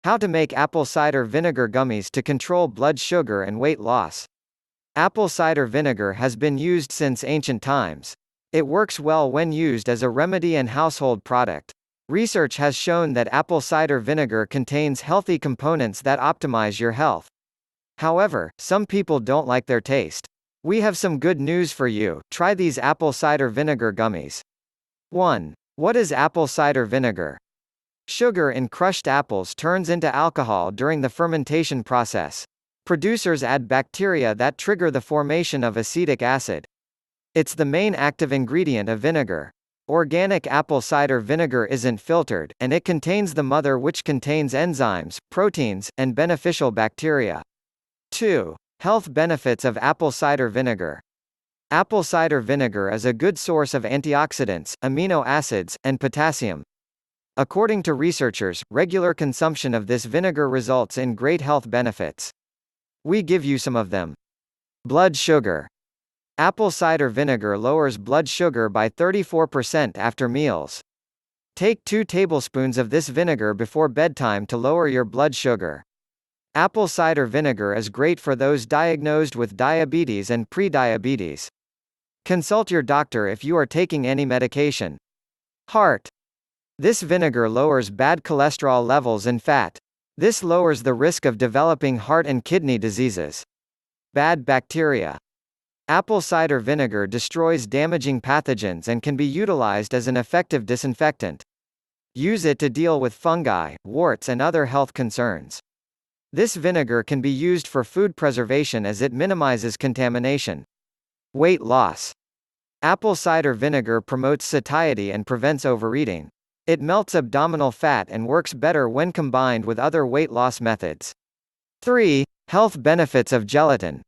How to make apple cider vinegar gummies to control blood sugar and weight loss. Apple cider vinegar has been used since ancient times. It works well when used as a remedy and household product. Research has shown that apple cider vinegar contains healthy components that optimize your health. However, some people don't like their taste. We have some good news for you. Try these apple cider vinegar gummies. 1. What is apple cider vinegar? Sugar in crushed apples turns into alcohol during the fermentation process. Producers add bacteria that trigger the formation of acetic acid. It's the main active ingredient of vinegar. Organic apple cider vinegar isn't filtered, and it contains the mother, which contains enzymes, proteins, and beneficial bacteria. 2. Health benefits of apple cider vinegar. Apple cider vinegar is a good source of antioxidants, amino acids, and potassium. According to researchers, regular consumption of this vinegar results in great health benefits. We give you some of them. Blood sugar. Apple cider vinegar lowers blood sugar by 34% after meals. Take 2 tablespoons of this vinegar before bedtime to lower your blood sugar. Apple cider vinegar is great for those diagnosed with diabetes and pre-diabetes. Consult your doctor if you are taking any medication. Heart. This vinegar lowers bad cholesterol levels and fat. This lowers the risk of developing heart and kidney diseases. Bad bacteria. Apple cider vinegar destroys damaging pathogens and can be utilized as an effective disinfectant. Use it to deal with fungi, warts, and other health concerns. This vinegar can be used for food preservation as it minimizes contamination. Weight loss. Apple cider vinegar promotes satiety and prevents overeating. It melts abdominal fat and works better when combined with other weight loss methods. 3. Health benefits of gelatin.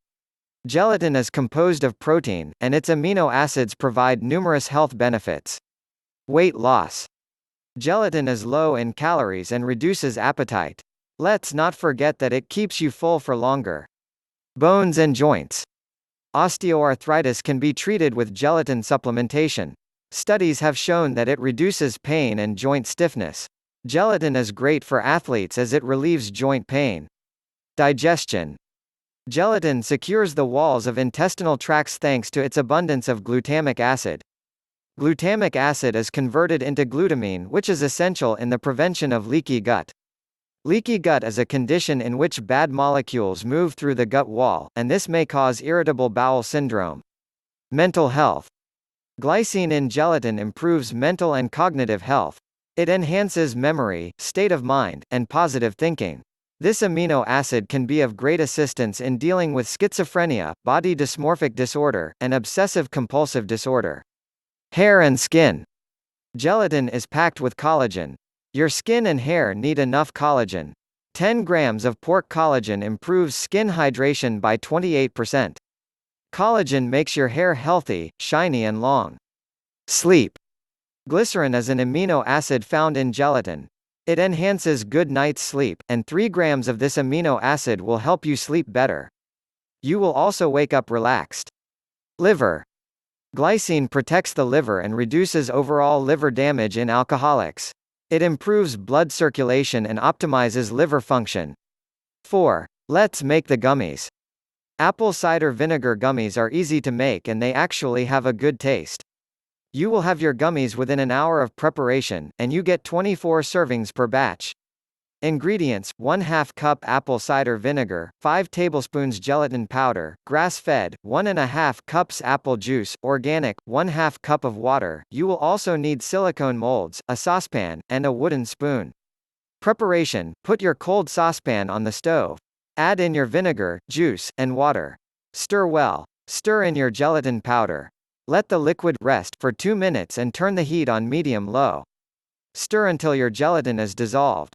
Gelatin is composed of protein, and its amino acids provide numerous health benefits. Weight loss. Gelatin is low in calories and reduces appetite. Let's not forget that it keeps you full for longer. Bones and joints. Osteoarthritis can be treated with gelatin supplementation. Studies have shown that it reduces pain and joint stiffness. Gelatin is great for athletes as it relieves joint pain. Digestion. Gelatin secures the walls of intestinal tracts thanks to its abundance of glutamic acid. Glutamic acid is converted into glutamine, which is essential in the prevention of leaky gut. Leaky gut is a condition in which bad molecules move through the gut wall, and this may cause irritable bowel syndrome. Mental health. Glycine in gelatin improves mental and cognitive health. It enhances memory, state of mind, and positive thinking. This amino acid can be of great assistance in dealing with schizophrenia, body dysmorphic disorder, and obsessive-compulsive disorder. Hair and skin. Gelatin is packed with collagen. Your skin and hair need enough collagen. 10 grams of pork collagen improves skin hydration by 28%. Collagen makes your hair healthy, shiny and long. Sleep. Glycerin is an amino acid found in gelatin. It enhances good night's sleep, and 3 grams of this amino acid will help you sleep better. You will also wake up relaxed. Liver. Glycine protects the liver and reduces overall liver damage in alcoholics. It improves blood circulation and optimizes liver function. 4. Let's make the gummies. Apple cider vinegar gummies are easy to make and they actually have a good taste. You will have your gummies within an hour of preparation, and you get 24 servings per batch. Ingredients: 1/2 cup apple cider vinegar, 5 tablespoons gelatin powder, grass-fed, 1½ cups apple juice, organic, 1/2 cup of water. You will also need silicone molds, a saucepan, and a wooden spoon. Preparation: put your cold saucepan on the stove. Add in your vinegar, juice, and water. Stir well. Stir in your gelatin powder. Let the liquid rest for 2 minutes and turn the heat on medium-low. Stir until your gelatin is dissolved.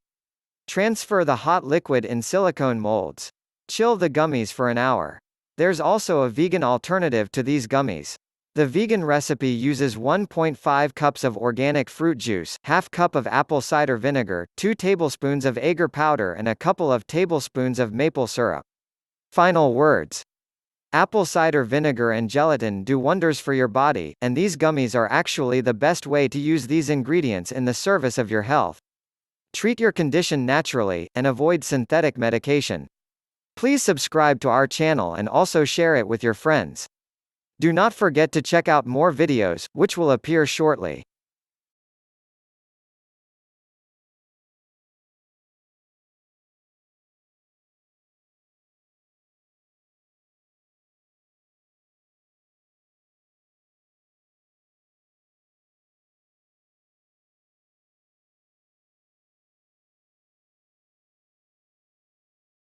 Transfer the hot liquid in silicone molds. Chill the gummies for an hour. There's also a vegan alternative to these gummies. The vegan recipe uses 1.5 cups of organic fruit juice, ½ cup of apple cider vinegar, 2 tablespoons of agar powder and a couple of tablespoons of maple syrup. Final words. Apple cider vinegar and gelatin do wonders for your body, and these gummies are actually the best way to use these ingredients in the service of your health. Treat your condition naturally, and avoid synthetic medication. Please subscribe to our channel and also share it with your friends. Do not forget to check out more videos, which will appear shortly.